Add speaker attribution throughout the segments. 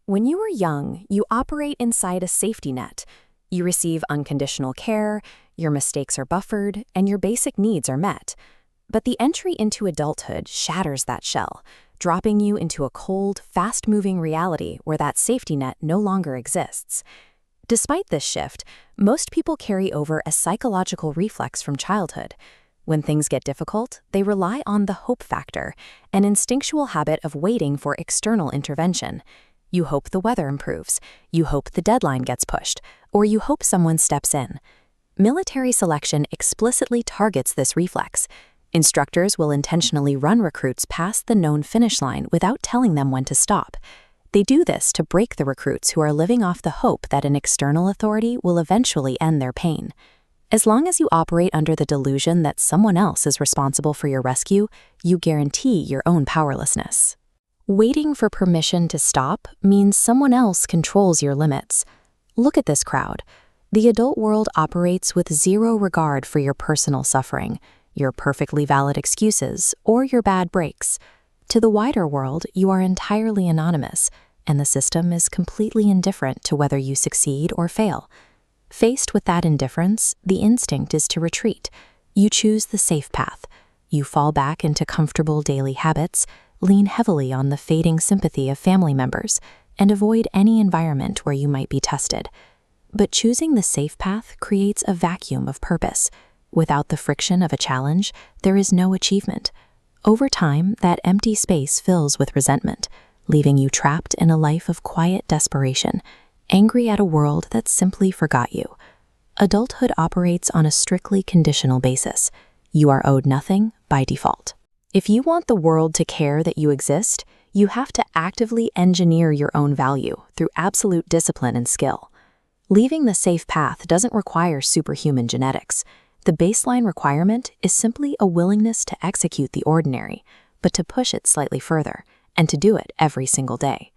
Speaker 1: When you are young, you operate inside a safety net. You receive unconditional care, your mistakes are buffered, and your basic needs are met. But the entry into adulthood shatters that shell, dropping you into a cold, fast-moving reality where that safety net no longer exists. Despite this shift, most people carry over a psychological reflex from childhood. When things get difficult, they rely on the hope factor, an instinctual habit of waiting for external intervention. You hope the weather improves, you hope the deadline gets pushed, or you hope someone steps in. Military selection explicitly targets this reflex. Instructors will intentionally run recruits past the known finish line without telling them when to stop. They do this to break the recruits who are living off the hope that an external authority will eventually end their pain. As long as you operate under the delusion that someone else is responsible for your rescue, you guarantee your own powerlessness. Waiting for permission to stop means someone else controls your limits. Look at this crowd. The adult world operates with zero regard for your personal suffering, your perfectly valid excuses, or your bad breaks. To the wider world, you are entirely anonymous, and the system is completely indifferent to whether you succeed or fail. Faced with that indifference, the instinct is to retreat. You choose the safe path. You fall back into comfortable daily habits, lean heavily on the fading sympathy of family members, and avoid any environment where you might be tested. But choosing the safe path creates a vacuum of purpose. Without the friction of a challenge, there is no achievement. Over time, that empty space fills with resentment, leaving you trapped in a life of quiet desperation, angry at a world that simply forgot you. Adulthood operates on a strictly conditional basis. You are owed nothing by default. If you want the world to care that you exist, you have to actively engineer your own value through absolute discipline and skill. Leaving the safe path doesn't require superhuman genetics. The baseline requirement is simply a willingness to execute the ordinary, but to push it slightly further, and to do it every single day.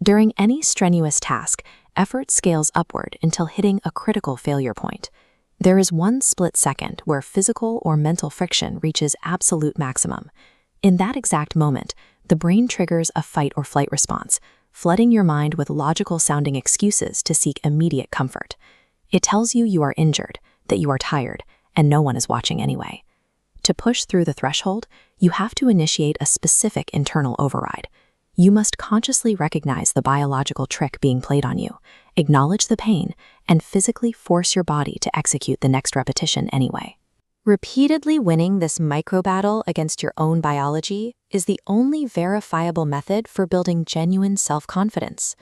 Speaker 1: During any strenuous task, effort scales upward until hitting a critical failure point. There is one split second where physical or mental friction reaches absolute maximum. In that exact moment, the brain triggers a fight or flight response, flooding your mind with logical-sounding excuses to seek immediate comfort. It tells you you are injured, that you are tired, and no one is watching anyway. To push through the threshold, you have to initiate a specific internal override. You must consciously recognize the biological trick being played on you, acknowledge the pain, and physically force your body to execute the next repetition anyway. Repeatedly winning this micro-battle against your own biology is the only verifiable method for building genuine self-confidence.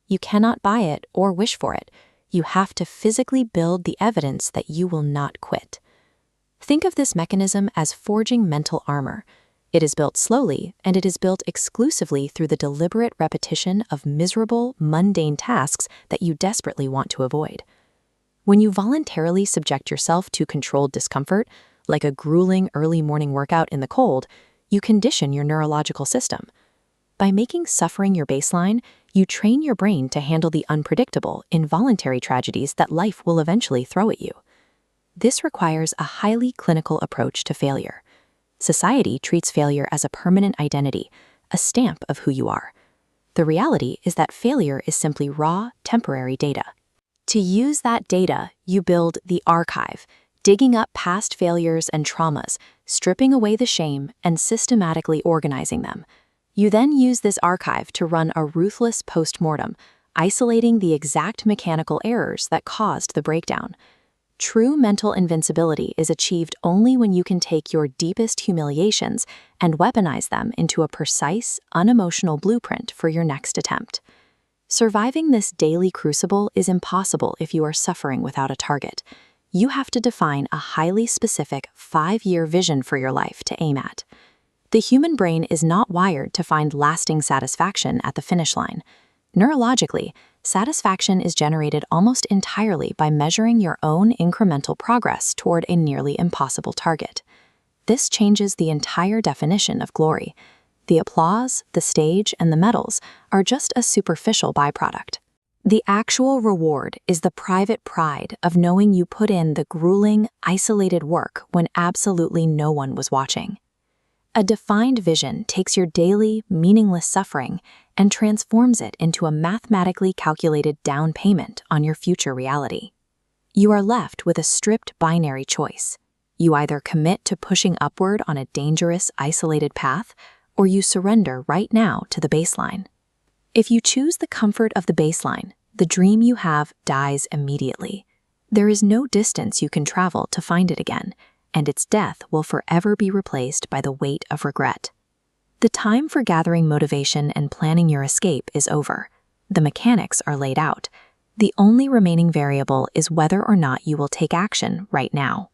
Speaker 1: You cannot buy it or wish for it. You have to physically build the evidence that you will not quit. Think of this mechanism as forging mental armor. It is built slowly, and it is built exclusively through the deliberate repetition of miserable, mundane tasks that you desperately want to avoid. When you voluntarily subject yourself to controlled discomfort, like a grueling early morning workout in the cold, you condition your neurological system. By making suffering your baseline, you train your brain to handle the unpredictable, involuntary tragedies that life will eventually throw at you. This requires a highly clinical approach to failure. Society treats failure as a permanent identity, a stamp of who you are. The reality is that failure is simply raw, temporary data. To use that data, you build the archive, digging up past failures and traumas, stripping away the shame, and systematically organizing them. You then use this archive to run a ruthless post-mortem, isolating the exact mechanical errors that caused the breakdown. True mental invincibility is achieved only when you can take your deepest humiliations and weaponize them into a precise, unemotional blueprint for your next attempt. Surviving this daily crucible is impossible if you are suffering without a target. You have to define a highly specific 5-year vision for your life to aim at. The human brain is not wired to find lasting satisfaction at the finish line. Neurologically, satisfaction is generated almost entirely by measuring your own incremental progress toward a nearly impossible target. This changes the entire definition of glory. The applause, the stage, and the medals are just a superficial byproduct. The actual reward is the private pride of knowing you put in the grueling, isolated work when absolutely no one was watching. A defined vision takes your daily, meaningless suffering and transforms it into a mathematically calculated down payment on your future reality. You are left with a stripped binary choice. You either commit to pushing upward on a dangerous, isolated path, or you surrender right now to the baseline. If you choose the comfort of the baseline, the dream you have dies immediately. There is no distance you can travel to find it again, and its death will forever be replaced by the weight of regret. The time for gathering motivation and planning your escape is over. The mechanics are laid out. The only remaining variable is whether or not you will take action right now.